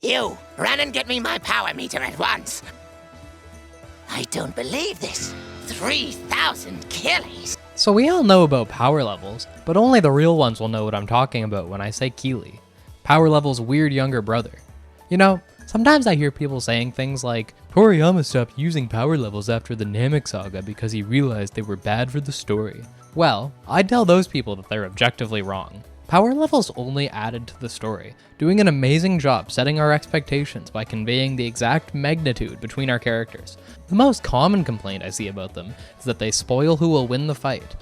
You, run and get me my power meter at once. I don't believe this. 3,000 Kilis. So we all know about power levels, but only the real ones will know what I'm talking about when I say Kili, power level's weird younger brother. You know, sometimes I hear people saying things like, Toriyama stopped using power levels after the Namek saga because he realized they were bad for the story. Well, I'd tell those people that they're objectively wrong. Power levels only added to the story, doing an amazing job setting our expectations by conveying the exact magnitude between our characters. The most common complaint I see about them is that they spoil who will win the fight.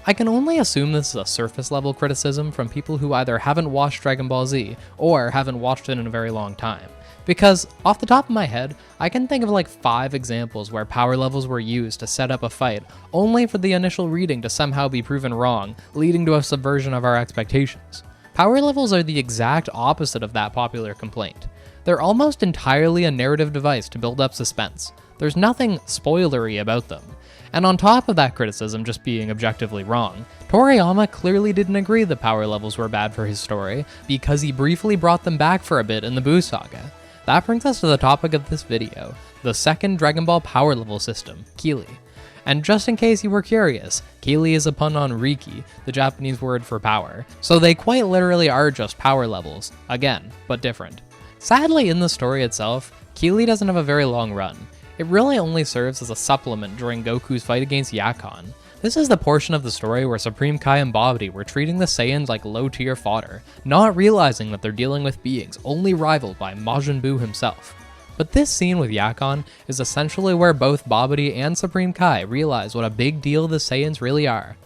I can only assume this is a surface level criticism from people who either haven't watched Dragon Ball Z or haven't watched it in a very long time. Because, off the top of my head, I can think of like 5 examples where power levels were used to set up a fight, only for the initial reading to somehow be proven wrong, leading to a subversion of our expectations. Power levels are the exact opposite of that popular complaint. They're almost entirely a narrative device to build up suspense. There's nothing spoilery about them. And on top of that criticism just being objectively wrong, Toriyama clearly didn't agree the power levels were bad for his story, because he briefly brought them back for a bit in the Buu saga. That brings us to the topic of this video, the second Dragon Ball power level system, Kili. And just in case you were curious, Kili is a pun on Riki, the Japanese word for power, so they quite literally are just power levels, again, but different. Sadly, in the story itself, Kili doesn't have a very long run. It really only serves as a supplement during Goku's fight against Yakon. This is the portion of the story where Supreme Kai and Babidi were treating the Saiyans like low-tier fodder, not realizing that they're dealing with beings only rivaled by Majin Buu himself. But this scene with Yakon is essentially where both Babidi and Supreme Kai realize what a big deal the Saiyans really are.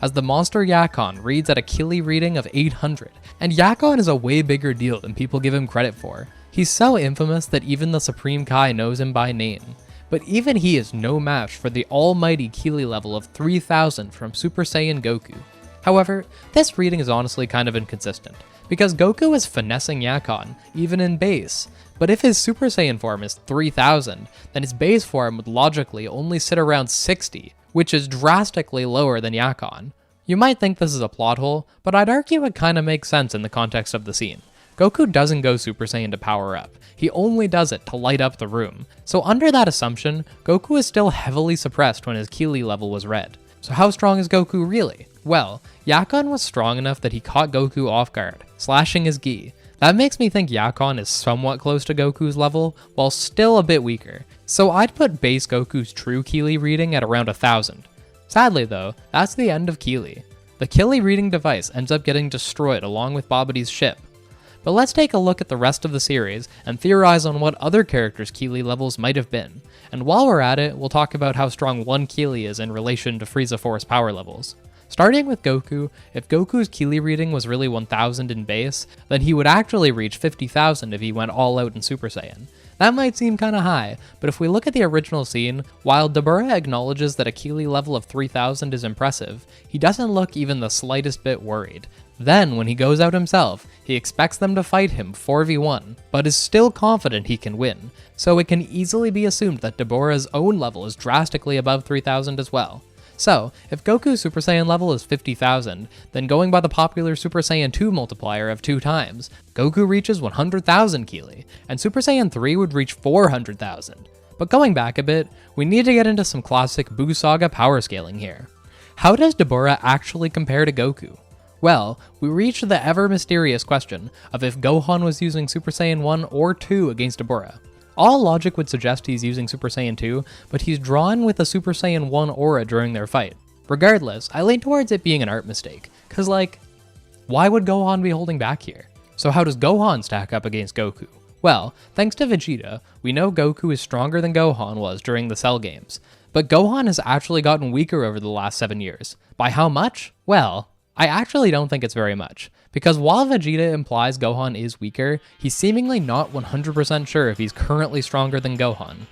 As the monster Yakon reads at a Kili reading of 800, and Yakon is a way bigger deal than people give him credit for. He's so infamous that even the Supreme Kai knows him by name. But even he is no match for the almighty Kili level of 3000 from Super Saiyan Goku. However, this reading is honestly kind of inconsistent, because Goku is finessing Yakon, even in base. But if his Super Saiyan form is 3000, then his base form would logically only sit around 60, which is drastically lower than Yakon. You might think this is a plot hole, but I'd argue it kinda makes sense in the context of the scene. Goku doesn't go Super Saiyan to power up, he only does it to light up the room. So under that assumption, Goku is still heavily suppressed when his Kili level was red. So how strong is Goku really? Well, Yakon was strong enough that he caught Goku off guard, slashing his gi. That makes me think Yakon is somewhat close to Goku's level, while still a bit weaker. So I'd put base Goku's true Kili reading at around 1000. Sadly though, that's the end of Kili. The Kili reading device ends up getting destroyed along with Babidi's ship. But let's take a look at the rest of the series and theorize on what other characters' Kili levels might have been. And while we're at it, we'll talk about how strong one Kili is in relation to Frieza Force power levels. Starting with Goku, if Goku's Kili reading was really 1000 in base, then he would actually reach 50,000 if he went all out in Super Saiyan. That might seem kinda high, but if we look at the original scene, while Dabura acknowledges that a Kili level of 3000 is impressive, he doesn't look even the slightest bit worried. Then, when he goes out himself, he expects them to fight him 4v1, but is still confident he can win, so it can easily be assumed that Dabura's own level is drastically above 3000 as well. So, if Goku's Super Saiyan level is 50,000, then going by the popular Super Saiyan 2 multiplier of 2 times, Goku reaches 100,000 Kili, and Super Saiyan 3 would reach 400,000. But going back a bit, we need to get into some classic Buu saga power scaling here. How does Dabura actually compare to Goku? Well, we reach the ever mysterious question of if Gohan was using Super Saiyan 1 or 2 against Dabura. All logic would suggest he's using Super Saiyan 2, but he's drawn with a Super Saiyan 1 aura during their fight. Regardless, I lean towards it being an art mistake, cause like, why would Gohan be holding back here? So how does Gohan stack up against Goku? Well, thanks to Vegeta, we know Goku is stronger than Gohan was during the Cell games, but Gohan has actually gotten weaker over the last 7 years. By how much? Well, I actually don't think it's very much, because while Vegeta implies Gohan is weaker, he's seemingly not 100% sure if he's currently stronger than Gohan.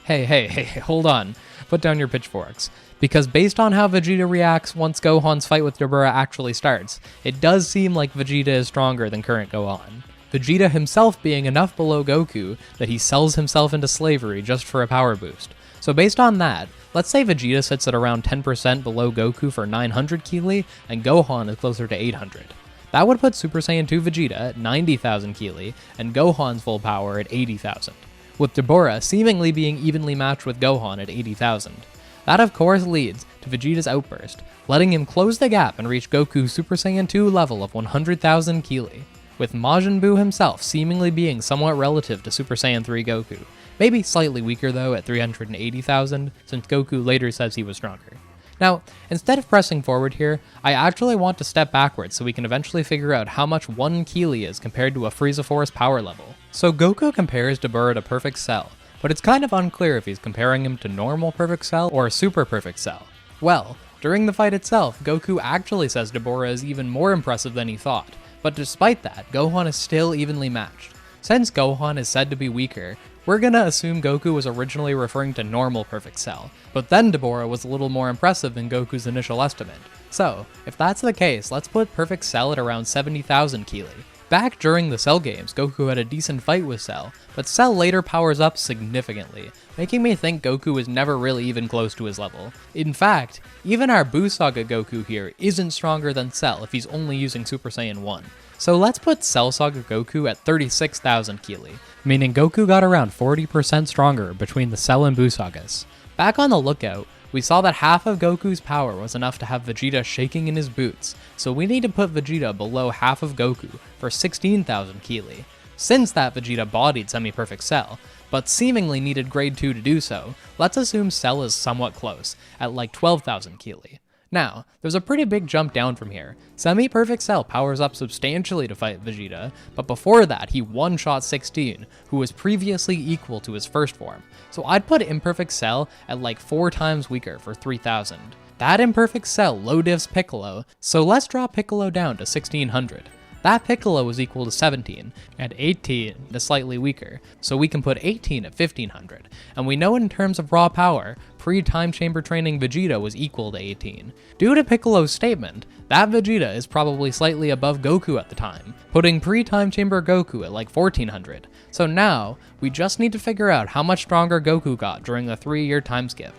Hey, hold on, put down your pitchforks, because based on how Vegeta reacts once Gohan's fight with Dabura actually starts, it does seem like Vegeta is stronger than current Gohan. Vegeta himself being enough below Goku that he sells himself into slavery just for a power boost. So based on that, let's say Vegeta sits at around 10% below Goku for 900 Kili, and Gohan is closer to 800. That would put Super Saiyan 2 Vegeta at 90,000 Kili and Gohan's full power at 80,000, with Dabura seemingly being evenly matched with Gohan at 80,000. That of course leads to Vegeta's outburst, letting him close the gap and reach Goku's Super Saiyan 2 level of 100,000 Kili, with Majin Buu himself seemingly being somewhat relative to Super Saiyan 3 Goku, maybe slightly weaker though at 380,000, since Goku later says he was stronger. Now, instead of pressing forward here, I actually want to step backwards so we can eventually figure out how much 1 Kili is compared to a Frieza Force power level. So Goku compares Dabura to Perfect Cell, but it's kind of unclear if he's comparing him to normal Perfect Cell or Super Perfect Cell. Well, during the fight itself, Goku actually says Dabura is even more impressive than he thought, but despite that, Gohan is still evenly matched. Since Gohan is said to be weaker, we're gonna assume Goku was originally referring to normal Perfect Cell, but then Dabura was a little more impressive than Goku's initial estimate. So, if that's the case, let's put Perfect Cell at around 70,000 Kili. Back during the Cell games, Goku had a decent fight with Cell, but Cell later powers up significantly, making me think Goku was never really even close to his level. In fact, even our Buu Saga Goku here isn't stronger than Cell if he's only using Super Saiyan 1. So let's put Cell Saga Goku at 36,000 Kili, meaning Goku got around 40% stronger between the Cell and Buu Sagas. Back on the lookout, we saw that half of Goku's power was enough to have Vegeta shaking in his boots, so we need to put Vegeta below half of Goku for 16,000 Kili. Since that Vegeta bodied Semi-Perfect Cell, but seemingly needed grade 2 to do so, let's assume Cell is somewhat close, at like 12,000 Kili. Now, there's a pretty big jump down from here. Semi-Perfect Cell powers up substantially to fight Vegeta, but before that he one-shot 16, who was previously equal to his first form. So I'd put Imperfect Cell at like 4 times weaker for 3,000. That Imperfect Cell low diffs Piccolo, so let's drop Piccolo down to 1600. That Piccolo was equal to 17, and 18 is slightly weaker, so we can put 18 at 1500, and we know in terms of raw power, pre-time chamber training Vegeta was equal to 18. Due to Piccolo's statement, that Vegeta is probably slightly above Goku at the time, putting pre-time chamber Goku at like 1400. So now, we just need to figure out how much stronger Goku got during the 3-year time skip.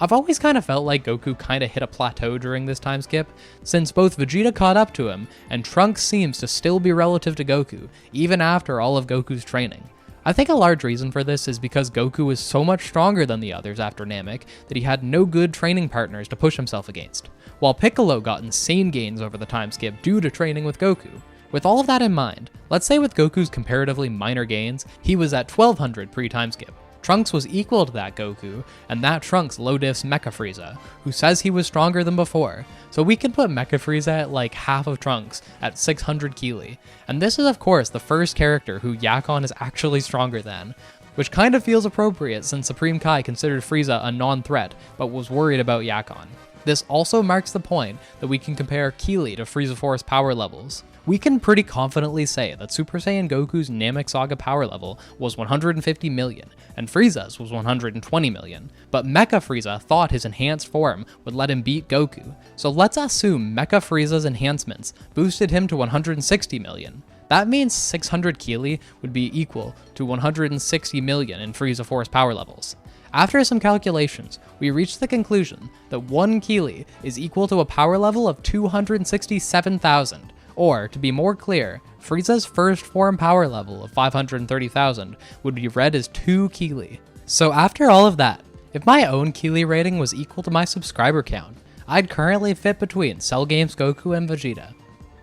I've always kind of felt like Goku kind of hit a plateau during this time skip, since both Vegeta caught up to him, and Trunks seems to still be relative to Goku, even after all of Goku's training. I think a large reason for this is because Goku was so much stronger than the others after Namek that he had no good training partners to push himself against, while Piccolo got insane gains over the time skip due to training with Goku. With all of that in mind, let's say with Goku's comparatively minor gains, he was at 1200 pre-time skip. Trunks was equal to that Goku, and that Trunks low diffs Mecha Frieza, who says he was stronger than before, so we can put Mecha Frieza at like half of Trunks at 600 Kili, and this is of course the first character who Yakon is actually stronger than, which kind of feels appropriate since Supreme Kai considered Frieza a non-threat, but was worried about Yakon. This also marks the point that we can compare Kili to Frieza Force power levels. We can pretty confidently say that Super Saiyan Goku's Namek Saga power level was 150 million, and Frieza's was 120 million, but Mecha Frieza thought his enhanced form would let him beat Goku, so let's assume Mecha Frieza's enhancements boosted him to 160 million. That means 600 Kili would be equal to 160 million in Frieza Force power levels. After some calculations, we reached the conclusion that 1 Kili is equal to a power level of 267,000, or, to be more clear, Frieza's first form power level of 530,000 would be read as 2 Kili. So after all of that, if my own Kili rating was equal to my subscriber count, I'd currently fit between Cell Games Goku and Vegeta.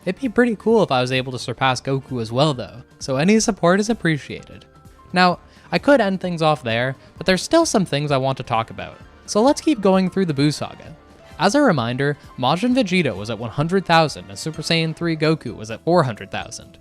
It'd be pretty cool if I was able to surpass Goku as well though, so any support is appreciated. Now, I could end things off there, but there's still some things I want to talk about, so let's keep going through the Buu Saga. As a reminder, Majin Vegeta was at 100,000 and Super Saiyan 3 Goku was at 400,000.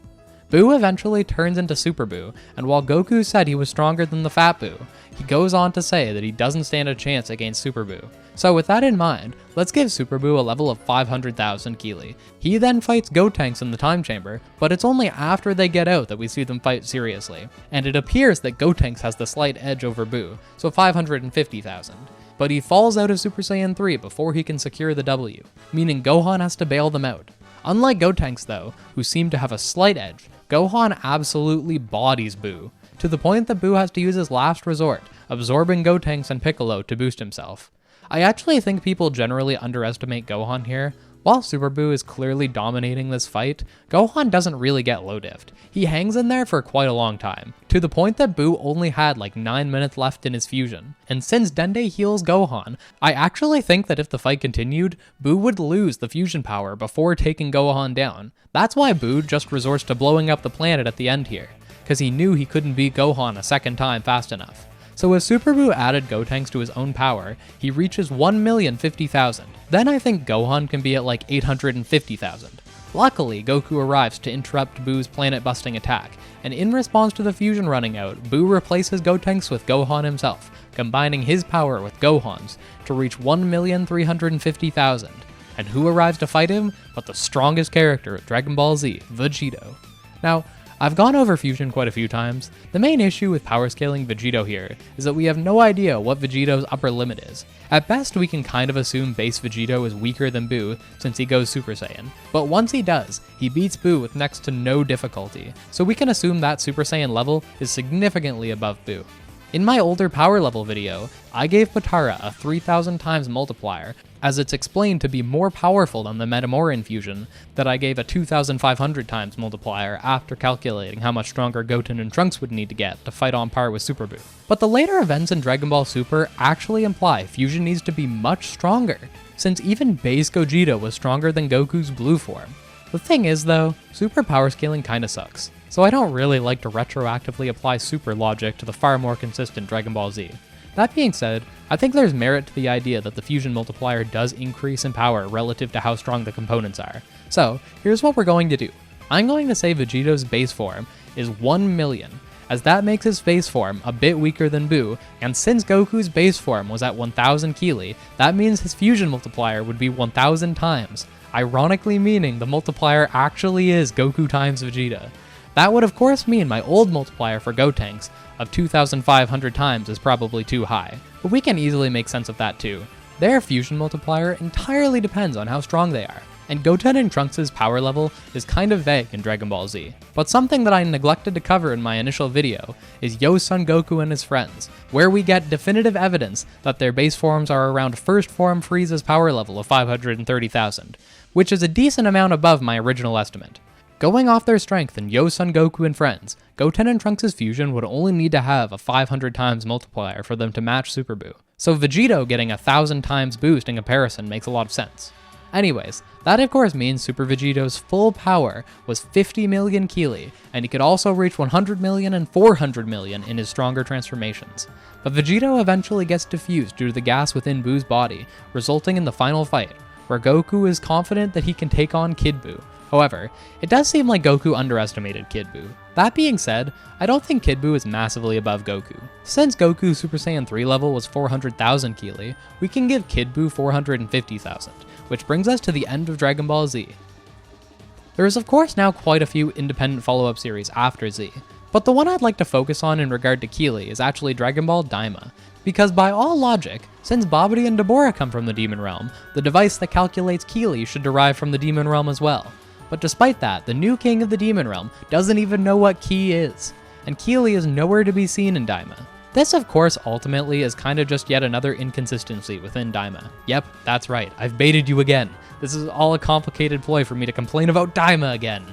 Buu eventually turns into Super Buu, and while Goku said he was stronger than the Fat Buu, he goes on to say that he doesn't stand a chance against Super Buu. So with that in mind, let's give Super Buu a level of 500,000 Kili. He then fights Gotenks in the time chamber, but it's only after they get out that we see them fight seriously, and it appears that Gotenks has the slight edge over Buu, so 550,000. But he falls out of Super Saiyan 3 before he can secure the W, meaning Gohan has to bail them out. Unlike Gotenks though, who seem to have a slight edge, Gohan absolutely bodies Buu, to the point that Buu has to use his last resort, absorbing Gotenks and Piccolo to boost himself. I actually think people generally underestimate Gohan here, While Super Buu is clearly dominating this fight, Gohan doesn't really get low-diffed. He hangs in there for quite a long time, to the point that Buu only had like 9 minutes left in his fusion. And since Dende heals Gohan, I actually think that if the fight continued, Buu would lose the fusion power before taking Gohan down. That's why Buu just resorts to blowing up the planet at the end here, because he knew he couldn't beat Gohan a second time fast enough. So as Super Buu added Gotenks to his own power, he reaches 1,050,000. Then I think Gohan can be at like 850,000. Luckily, Goku arrives to interrupt Buu's planet-busting attack, and in response to the fusion running out, Buu replaces Gotenks with Gohan himself, combining his power with Gohan's to reach 1,350,000. And who arrives to fight him but the strongest character of Dragon Ball Z, Vegito. Now, I've gone over fusion quite a few times. The main issue with power scaling Vegito here is that we have no idea what Vegito's upper limit is. At best, we can kind of assume base Vegito is weaker than Buu since he goes Super Saiyan, but once he does, he beats Buu with next to no difficulty, so we can assume that Super Saiyan level is significantly above Buu. In my older power level video, I gave Potara a 3,000 times multiplier, as it's explained to be more powerful than the Metamoran fusion that I gave a 2,500 times multiplier after calculating how much stronger Goten and Trunks would need to get to fight on par with Super Buu. But the later events in Dragon Ball Super actually imply fusion needs to be much stronger, since even base Gogeta was stronger than Goku's blue form. The thing is though, super power scaling kinda sucks, so I don't really like to retroactively apply super logic to the far more consistent Dragon Ball Z. That being said, I think there's merit to the idea that the fusion multiplier does increase in power relative to how strong the components are. So, here's what we're going to do. I'm going to say Vegito's base form is 1 million, as that makes his base form a bit weaker than Buu, and since Goku's base form was at 1000 Kili, that means his fusion multiplier would be 1000 times, ironically meaning the multiplier actually is Goku times Vegeta. That would of course mean my old multiplier for Gotenks of 2,500 times is probably too high, but we can easily make sense of that too. Their fusion multiplier entirely depends on how strong they are, and Goten and Trunks' power level is kind of vague in Dragon Ball Z. But something that I neglected to cover in my initial video is Yo Son Goku and his friends, where we get definitive evidence that their base forms are around first form Frieza's power level of 530,000, which is a decent amount above my original estimate. Going off their strength in Yo Son Goku and friends, Goten and Trunks' fusion would only need to have a 500 times multiplier for them to match Super Buu, so Vegito getting a 1,000 times boost in comparison makes a lot of sense. Anyways, that of course means Super Vegito's full power was 50 million Kili, and he could also reach 100 million and 400 million in his stronger transformations. But Vegito eventually gets diffused due to the gas within Buu's body, resulting in the final fight, where Goku is confident that he can take on Kid Buu. However, it does seem like Goku underestimated Kid Buu. That being said, I don't think Kid Buu is massively above Goku. Since Goku's Super Saiyan 3 level was 400,000 Kili, we can give Kid Buu 450,000, which brings us to the end of Dragon Ball Z. There is of course now quite a few independent follow-up series after Z, but the one I'd like to focus on in regard to Kili is actually Dragon Ball Daima, because by all logic, since Babidi and Dabura come from the Demon Realm, the device that calculates Kili should derive from the Demon Realm as well. But despite that, the new king of the Demon Realm doesn't even know what Ki is, and Kili is nowhere to be seen in Daima. This of course ultimately is kind of just yet another inconsistency within Daima. Yep, that's right, I've baited you again. This is all a complicated ploy for me to complain about Daima again.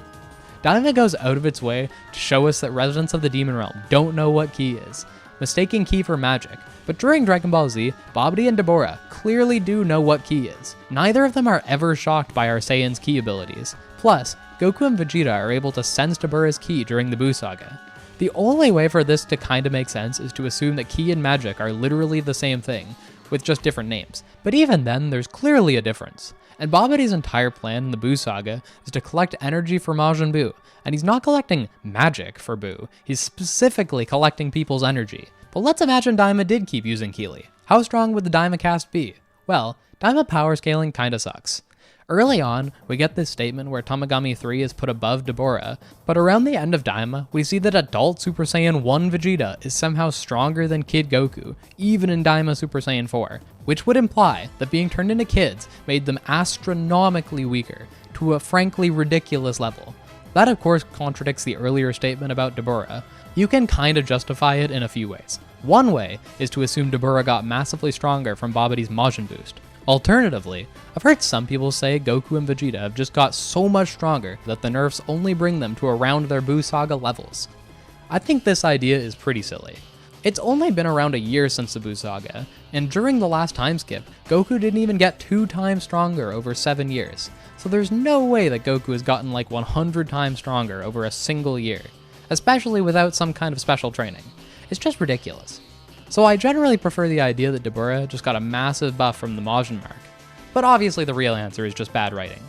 Daima goes out of its way to show us that residents of the Demon Realm don't know what Ki is, mistaking Ki for magic. But during Dragon Ball Z, Babidi and Dabura clearly do know what Ki is. Neither of them are ever shocked by our Saiyan's Ki abilities. Plus, Goku and Vegeta are able to sense Dabura's Ki during the Buu saga. The only way for this to kinda make sense is to assume that Ki and magic are literally the same thing, with just different names. But even then, there's clearly a difference. And Babidi's entire plan in the Buu saga is to collect energy for Majin Buu, and he's not collecting magic for Buu, he's specifically collecting people's energy. But let's imagine Daima did keep using Kili. How strong would the Daima cast be? Well, Daima power scaling kinda sucks. Early on, we get this statement where Tamagami 3 is put above Dabura, but around the end of Daima, we see that adult Super Saiyan 1 Vegeta is somehow stronger than Kid Goku, even in Daima Super Saiyan 4, which would imply that being turned into kids made them astronomically weaker, to a frankly ridiculous level. That of course contradicts the earlier statement about Dabura. You can kinda justify it in a few ways. One way is to assume Dabura got massively stronger from Babidi's Majin boost. Alternatively, I've heard some people say Goku and Vegeta have just got so much stronger that the nerfs only bring them to around their Buu Saga levels. I think this idea is pretty silly. It's only been around a year since the Buu Saga, and during the last time skip, Goku didn't even get 2 times stronger over 7 years, so there's no way that Goku has gotten like 100 times stronger over a single year, especially without some kind of special training. It's just ridiculous. So I generally prefer the idea that Dabura just got a massive buff from the Majin mark, but obviously the real answer is just bad writing.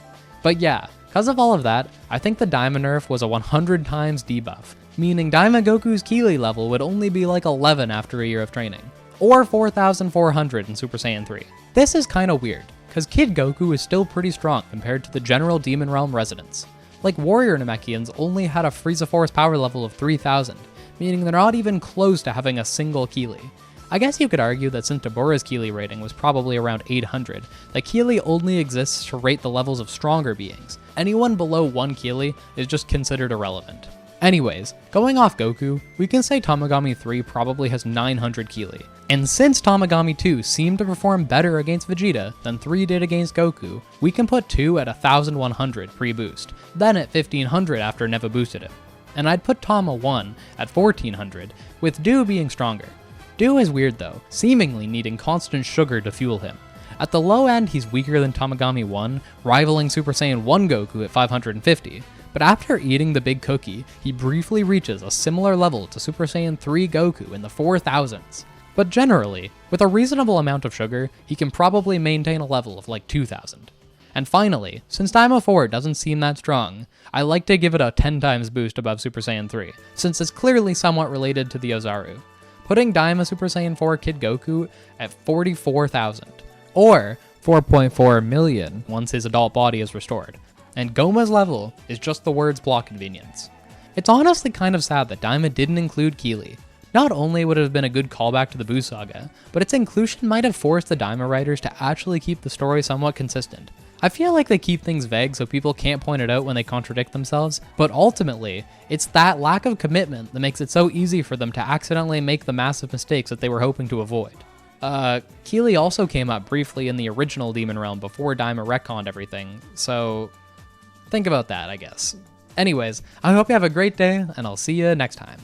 But yeah, because of all of that, I think the Daima nerf was a 100 times debuff, meaning Daima Goku's Kili level would only be like 11 after a year of training, or 4,400 in Super Saiyan 3. This is kinda weird, because Kid Goku is still pretty strong compared to the general Demon Realm residents. Like Warrior Namekians only had a Frieza Force power level of 3,000, meaning they're not even close to having a single Kili. I guess you could argue that since Dabura's Kili rating was probably around 800, that Kili only exists to rate the levels of stronger beings. Anyone below 1 Kili is just considered irrelevant. Anyways, going off Goku, we can say Tamagami 3 probably has 900 Kili. And since Tamagami 2 seemed to perform better against Vegeta than 3 did against Goku, we can put 2 at 1100 pre-boost, then at 1500 after Neva boosted him. And I'd put Tama 1 at 1400, with Do being stronger. Do is weird though, seemingly needing constant sugar to fuel him. At the low end, he's weaker than Tamagami 1, rivaling Super Saiyan 1 Goku at 550. But after eating the big cookie, he briefly reaches a similar level to Super Saiyan 3 Goku in the 4000s. But generally, with a reasonable amount of sugar, he can probably maintain a level of like 2000. And finally, since Daima 4 doesn't seem that strong, I like to give it a 10 times boost above Super Saiyan 3, since it's clearly somewhat related to the Ozaru, putting Daima Super Saiyan 4 Kid Goku at 44,000, or 4.4 million once his adult body is restored. And Goma's level is just the words plot convenience. It's honestly kind of sad that Daima didn't include Kili. Not only would it have been a good callback to the Buu Saga, but its inclusion might have forced the Daima writers to actually keep the story somewhat consistent. I feel like they keep things vague so people can't point it out when they contradict themselves, but ultimately, it's that lack of commitment that makes it so easy for them to accidentally make the massive mistakes that they were hoping to avoid. Kili also came up briefly in the original Demon Realm before Daima retconned everything, so think about that, I guess. Anyways, I hope you have a great day, and I'll see you next time.